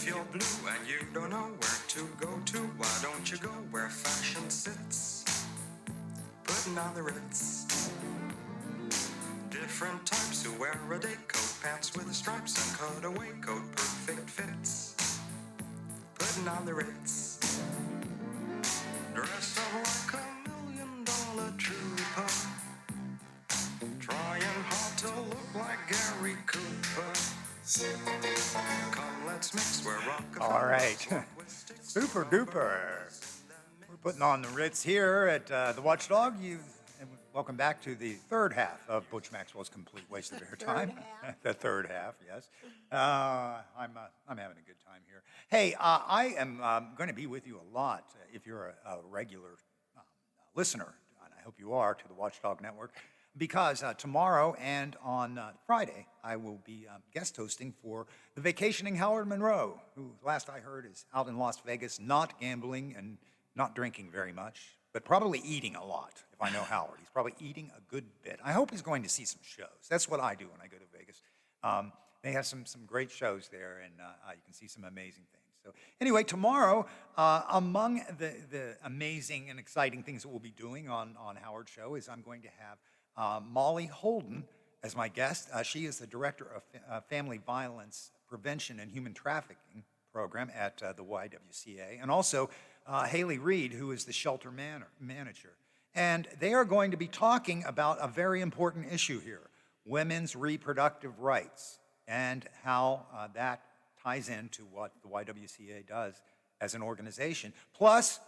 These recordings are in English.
If you're blue and you don't know where to go to, why don't you go where fashion sits? Putting on the Ritz. Different types who wear a day coat, pants with the stripes and cutaway coat, perfect fits. Putting on the Ritz. Dressed up like $1 million trooper, trying hard to look like Gary Cooper. Come, let's mix where Rockefeller. All right. Super duper. We're putting on the Ritz here at the Watchdog. Welcome back to the third half of Butch Maxwell's Complete Waste of Airtime. The third half, yes. I'm having a good time here. Hey, I am going to be with you a lot if you're a regular listener, and I hope you are, to the Watchdog Network, because tomorrow and on Friday, I will be guest hosting for the vacationing Howard Monroe, who, last I heard, is out in Las Vegas, not gambling and not drinking very much, but probably eating a lot, if I know Howard. He's probably eating a good bit. I hope he's going to see some shows. That's what I do when I go to Vegas. They have some great shows there, and you can see some amazing things. So anyway, tomorrow, among the amazing and exciting things that we'll be doing on Howard's show is I'm going to have Molly Holden as my guest. She is the director of Family Violence Prevention and Human Trafficking program at the YWCA, and also Haley Reed, who is the shelter manager. And they are going to be talking about a very important issue here, women's reproductive rights, and how that ties into what the YWCA does as an organization. Plus,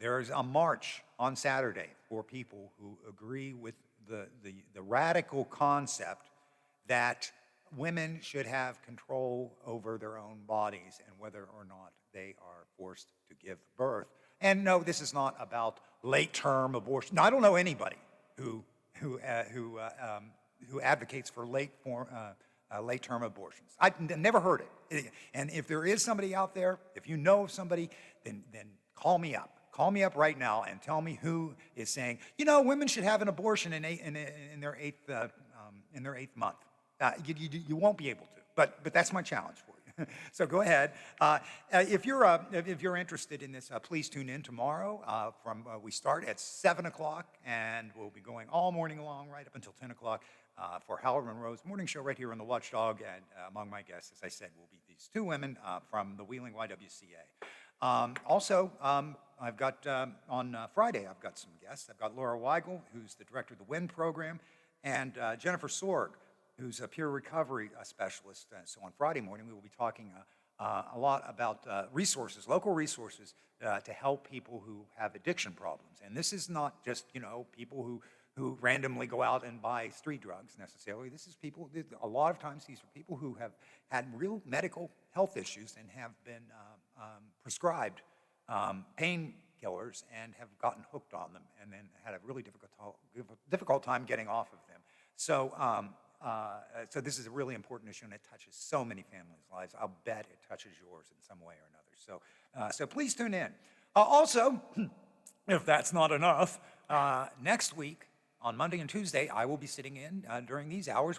there's a march on Saturday for people who agree with the radical concept that women should have control over their own bodies and whether or not they are forced to give birth. And no, this is not about late-term abortion. Now, I don't know anybody who advocates for late-term abortions. I've never heard it. And if there is somebody out there, if you know of somebody, then call me up. Call me up right now and tell me who is saying, you know, women should have an abortion in their eighth month. You won't be able to, but that's my challenge for you. So go ahead. If you're interested in this, please tune in tomorrow. We start at 7 o'clock, and we'll be going all morning long, right up until 10 o'clock for Howard Monroe's morning show right here on the Watchdog. And among my guests, as I said, will be these two women from the Wheeling YWCA. Also, I've got on Friday, I've got some guests. I've got Laura Weigel, who's the director of the WIN program, and Jennifer Sorg, who's a peer recovery specialist. So on Friday morning, we will be talking a lot about resources, local resources, to help people who have addiction problems. And this is not just, people who randomly go out and buy street drugs necessarily. This is people, a lot of times these are people who have had real medical health issues and have been prescribed painkillers and have gotten hooked on them and then had a really difficult time getting off of them. So this is a really important issue, and it touches so many families' lives. I'll bet it touches yours in some way or another. So please tune in. Also, if that's not enough, next week on Monday and Tuesday, I will be sitting in during these hours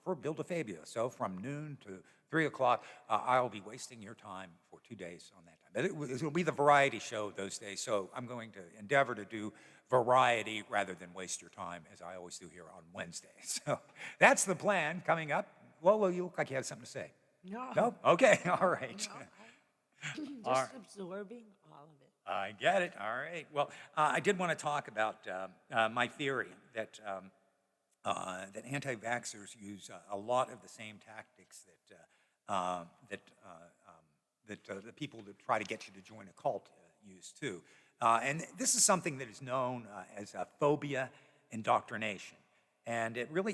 for Bill DeFabio. So from noon to 3 o'clock, I'll be wasting your time for 2 days on that time. But it will be the variety show those days, so I'm going to endeavor to do variety rather than waste your time, as I always do here on Wednesday. So that's the plan coming up. Lolo, you look like you have something to say. No. No? Okay, all right. No, just absorbing all of it. I get it. All right. Well, I did want to talk about my theory that anti-vaxxers use a lot of the same tactics that the people that try to get you to join a cult use too. And this is something that is known as phobia indoctrination. And what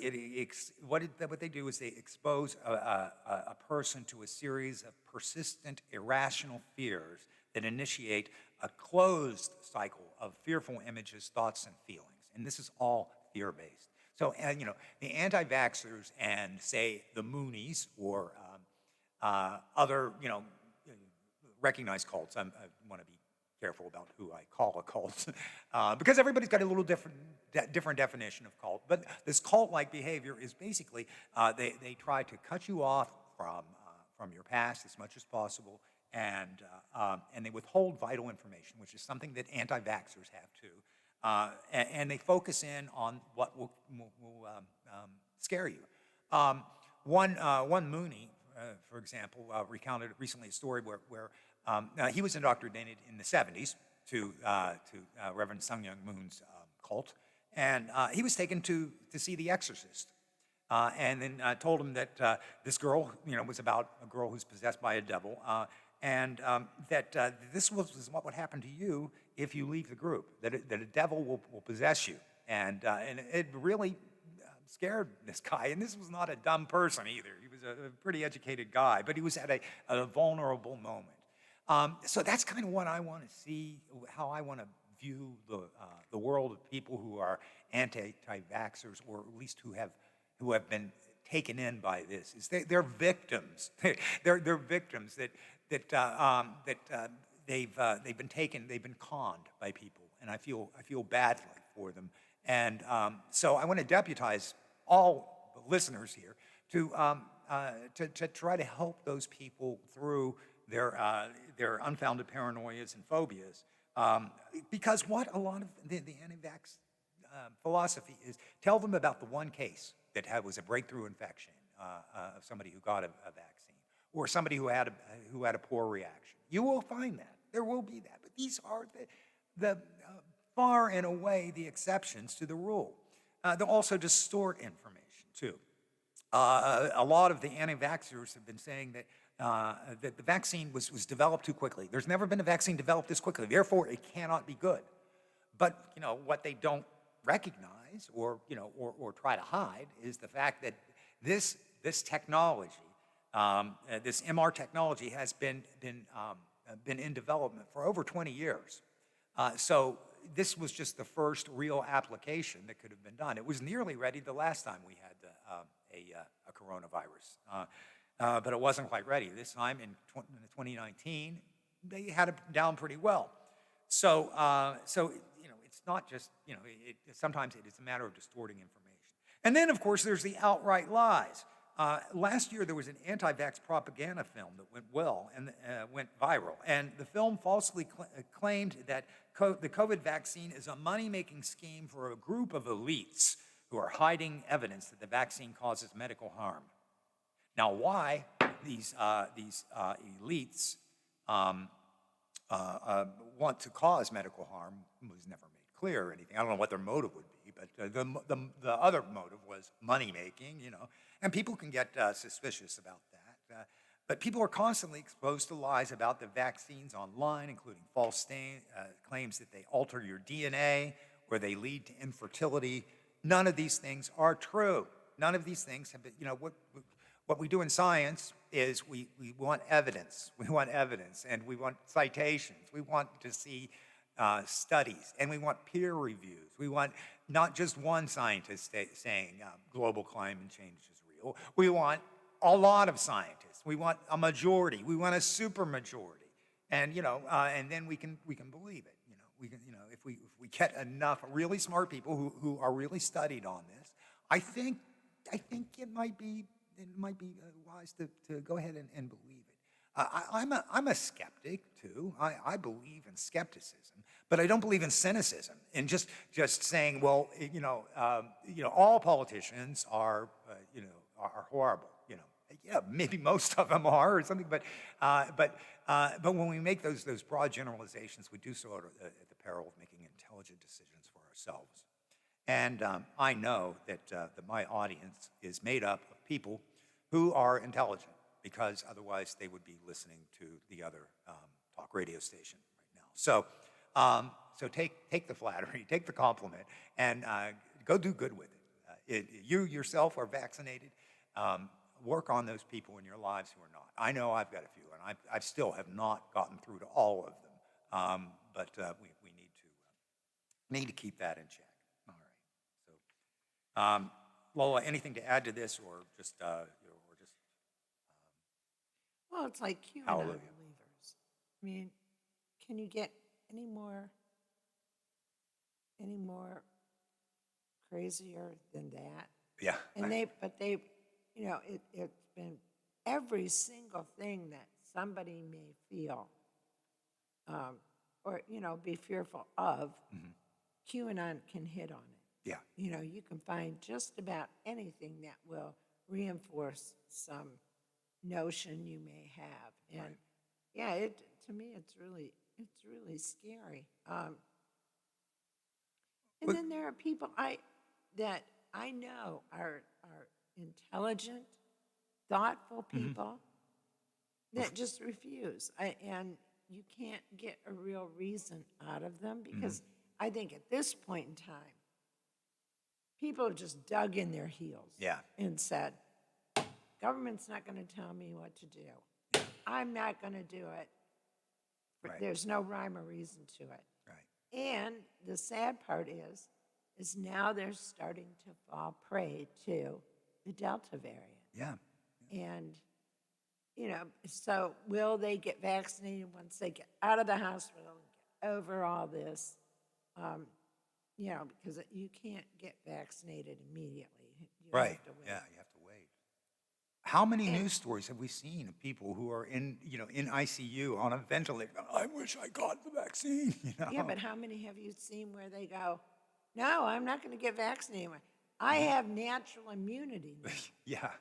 they do is they expose a person to a series of persistent, irrational fears that initiate a closed cycle of fearful images, thoughts, and feelings. And this is all fear-based. So, the anti-vaxxers and, say, the Moonies or other, recognized cults. I want to be careful about who I call a cult because everybody's got a little different definition of cult. But this cult-like behavior is basically they try to cut you off from your past as much as possible and they withhold vital information, which is something that anti-vaxxers have too. And they focus in on what will scare you. One Mooney, for example, recounted recently a story where he was indoctrinated in the 70s to Reverend Sun Myung Moon's cult, and he was taken to see The Exorcist. And then told him that this girl, was about a girl who's possessed by a devil, and that this was what would happen to you if you leave the group, that a devil will possess you. And it really scared this guy. And this was not a dumb person either. He was a pretty educated guy, but he was at a vulnerable moment. So that's kind of what I want to see, how I want to view the world of people who are anti-vaxxers, or at least who have been taken in by this. They're victims. They're victims that they've been conned by people, and I feel badly for them. And so I want to deputize all the listeners here to try to help those people through their unfounded paranoias and phobias, because what a lot of the anti-vax philosophy is, tell them about the one case that was a breakthrough infection of somebody who got a vaccine, or somebody who had a poor reaction. You will find that. There will be that. But these are the far and away the exceptions to the rule. They'll also distort information, too. A lot of the anti-vaxxers have been saying that the vaccine was developed too quickly. There's never been a vaccine developed this quickly. Therefore, it cannot be good. But, what they don't recognize or try to hide is the fact that this technology, this MR technology, has been in development for over 20 years. So this was just the first real application that could have been done. It was nearly ready the last time we had a coronavirus, but it wasn't quite ready. This time in 2019, they had it down pretty well. So it's not just, sometimes it is a matter of distorting information. And then, of course, there's the outright lies. Last year, there was an anti-vax propaganda film that went viral. And the film falsely claimed that the COVID vaccine is a money-making scheme for a group of elites who are hiding evidence that the vaccine causes medical harm. Now, why these elites want to cause medical harm was never made clear or anything. I don't know what their motive would be, but the other motive was money-making, and people can get suspicious about that. But people are constantly exposed to lies about the vaccines online, including false claims that they alter your DNA or they lead to infertility. None of these things are true. None of these things have been, what we do in science is we want evidence. We want evidence, and we want citations. We want to see studies, and we want peer reviews. We want not just one scientist saying global climate change is real. We want a lot of scientists. We want a majority. We want a supermajority, and and then we can believe it. If we get enough really smart people who are really studied on this, I think it might be wise to go ahead and believe it. I'm a skeptic too. I believe in skepticism, but I don't believe in cynicism and just saying, well, all politicians are horrible. Yeah, maybe most of them are or something, but when we make those broad generalizations, we do so at the peril of making intelligent decisions for ourselves. And I know that my audience is made up of people who are intelligent, because otherwise they would be listening to the other talk radio station right now. So take the flattery, take the compliment, and go do good with it. You yourself are vaccinated. Work on those people in your lives who are not. I know I've got a few, and I still have not gotten through to all of them. But we need to keep that in check. All right. So, Lola, anything to add to this, or just Well, it's like QAnon Hallelujah. believers. I mean, can you get any more crazier than that? Yeah. And it's been every single thing that somebody may feel, or, be fearful of, QAnon can hit on it. Yeah. You can find just about anything that will reinforce some notion you may have. And Right. yeah, to me, it's really scary. And But- then there are people that I know are intelligent, thoughtful people that just refuse. And you can't get a real reason out of them because I think at this point in time, people have just dug in their heels Yeah. and said, government's not going to tell me what to do. I'm not going to do it. Right. There's no rhyme or reason to it. Right. And the sad part is now they're starting to fall prey to the Delta variant. Yeah. And, so will they get vaccinated once they get out of the hospital and get over all this? Because you can't get vaccinated immediately. You Right. have to wait. Yeah, you have to wait. How many news stories have we seen of people who are in ICU on a ventilator? I wish I got the vaccine. Yeah, but how many have you seen where they go, no, I'm not going to get vaccinated. I have natural immunity now. Yeah.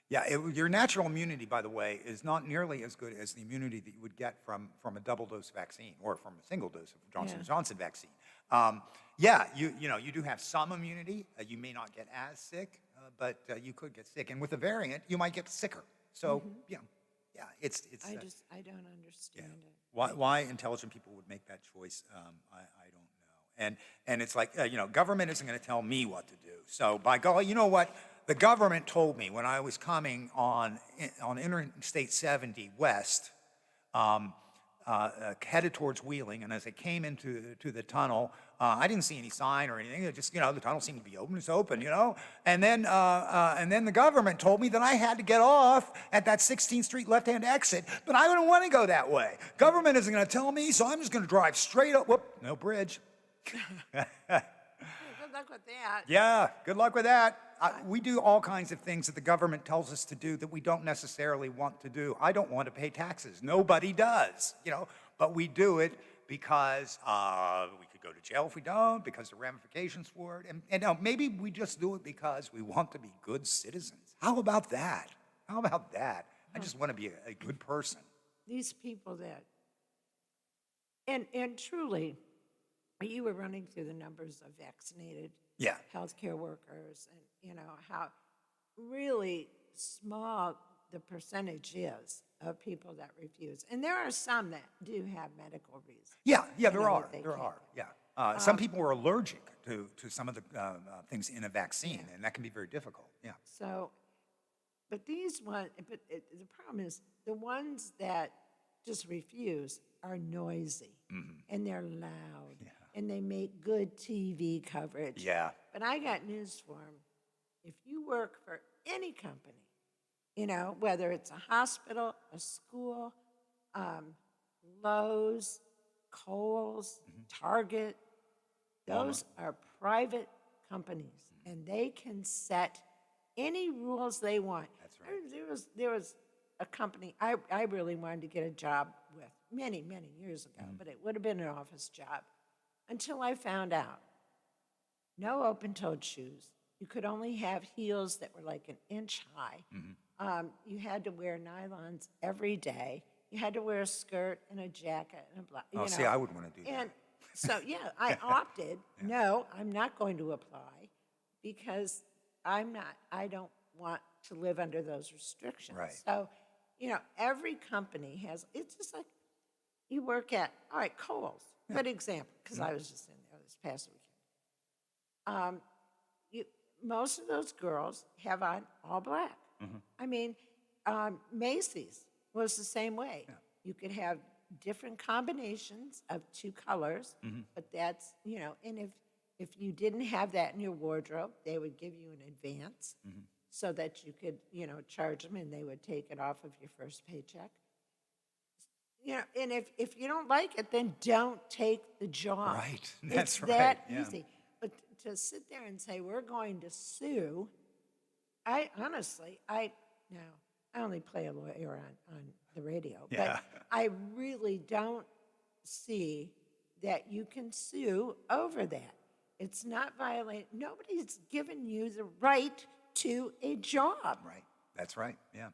Yeah, your natural immunity, by the way, is not nearly as good as the immunity that you would get from a double dose vaccine or from a single dose of Johnson & Johnson vaccine. You do have some immunity. You may not get as sick, but you could get sick. And with a variant, you might get sicker. So, it's. I don't understand it. Why intelligent people would make that choice, I don't know. And it's like, government isn't going to tell me what to do. So by golly, you know what? The government told me when I was coming on Interstate 70 west, headed towards Wheeling, and as I came into the tunnel, I didn't see any sign or anything. It just, the tunnel seemed to be open. It's open, And then the government told me that I had to get off at that 16th Street left-hand exit, but I don't want to go that way. Government isn't going to tell me, so I'm just going to drive straight up. Whoop, no bridge. Good luck with that. Yeah, good luck with that. We do all kinds of things that the government tells us to do that we don't necessarily want to do. I don't want to pay taxes. Nobody does, but we do it because we could go to jail if we don't, because the ramifications for it. And maybe we just do it because we want to be good citizens. How about that? I just want to be a good person. These people that, and truly, you were running through the numbers of vaccinated healthcare workers and, how really small the percentage is of people that refuse. And there are some that do have medical reasons. Yeah, there that are. they There can't are. get. Yeah. Some people are allergic to some of the things in a vaccine, and that can be very difficult. Yeah. So, but these ones, the problem is the ones that just refuse are noisy and they're loud and they make good TV coverage. Yeah. But I got news for them. If you work for any company, whether it's a hospital, a school, Lowe's, Kohl's, Target, those are private companies, and they can set any rules they want. That's right. There was a company I really wanted to get a job with many, many years ago, but it would have been an office job until I found out. No open-toed shoes. You could only have heels that were like an inch high. You had to wear nylons every day. You had to wear a skirt and a jacket and a blouse. See, I would want to do that. And so, I opted, no, I'm not going to apply because I don't want to live under those restrictions. Right. So, every company has, it's just like you work at, all right, Kohl's, good example, because I was just in there this past weekend. Most of those girls have on all black. I mean, Macy's was the same way. You could have different combinations of two colors, but that's, and if you didn't have that in your wardrobe, they would give you an advance so that you could, charge them and they would take it off of your first paycheck. And if you don't like it, then don't take the job. Right, that's it's right, that yeah. easy. But to sit there and say, we're going to sue, I honestly, no. I only play a lawyer on the radio, Yeah. but I really don't see that you can sue over that. It's not violating, nobody's given you the right to a job. Right. That's right. Yeah.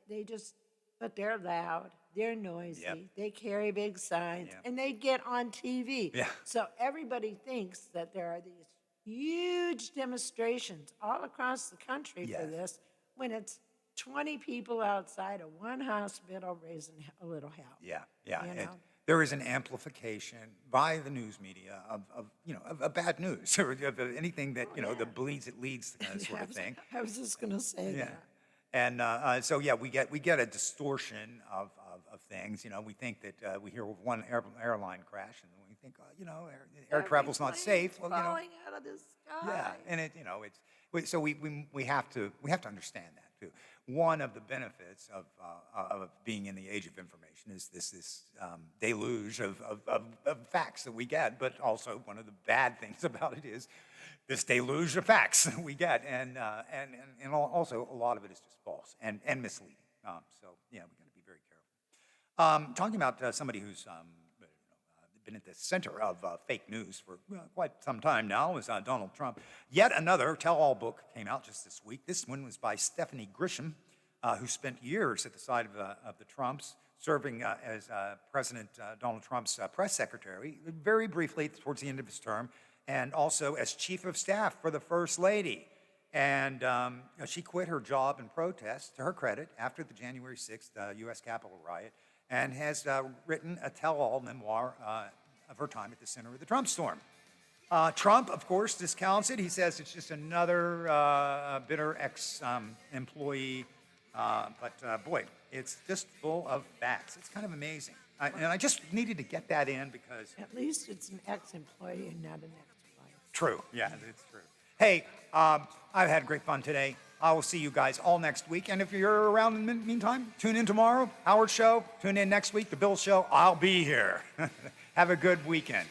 They just, but they're loud, they're noisy, Yep. they carry big signs, Yeah. and they get on TV. Yeah. So everybody thinks that there are these huge demonstrations all across the country for Yes. this, when it's 20 people outside of one hospital raising a little hell. Yeah, yeah. You It- know? there is an amplification by the news media of bad news or of anything that, that bleeds, it leads sort of thing. I was just gonna say Yeah. that. And so, yeah, we get a distortion of things. We think that we hear of one airline crash and we think, air travel's not safe. Well, Falling out of the sky. yeah, and so we have to understand that too. One of the benefits of being in the age of information is this deluge of facts that we get, but also one of the bad things about it is this deluge of facts that we get, and also a lot of it is just false and misleading. So yeah, we got to be very careful. Talking about somebody who's been at the center of fake news for quite some time now is Donald Trump. Yet another tell-all book came out just this week. This one was by Stephanie Grisham, who spent years at the side of the Trumps, serving as President Donald Trump's press secretary, very briefly towards the end of his term, and also as chief of staff for the First Lady. And she quit her job in protest, to her credit, after the January 6th U.S. Capitol riot, and has written a tell-all memoir of her time at the center of the Trump storm. Trump, of course, discounts it. He says it's just another bitter ex-employee. But boy, it's just full of facts. It's kind of amazing. And I just needed to get that in because... At least it's an ex-employee and not an ex-wife. True. Yeah, it's true. Hey, I've had great fun today. I will see you guys all next week. And if you're around in the meantime, tune in tomorrow, Howard's show. Tune in next week, The Bill Show. I'll be here. Have a good weekend.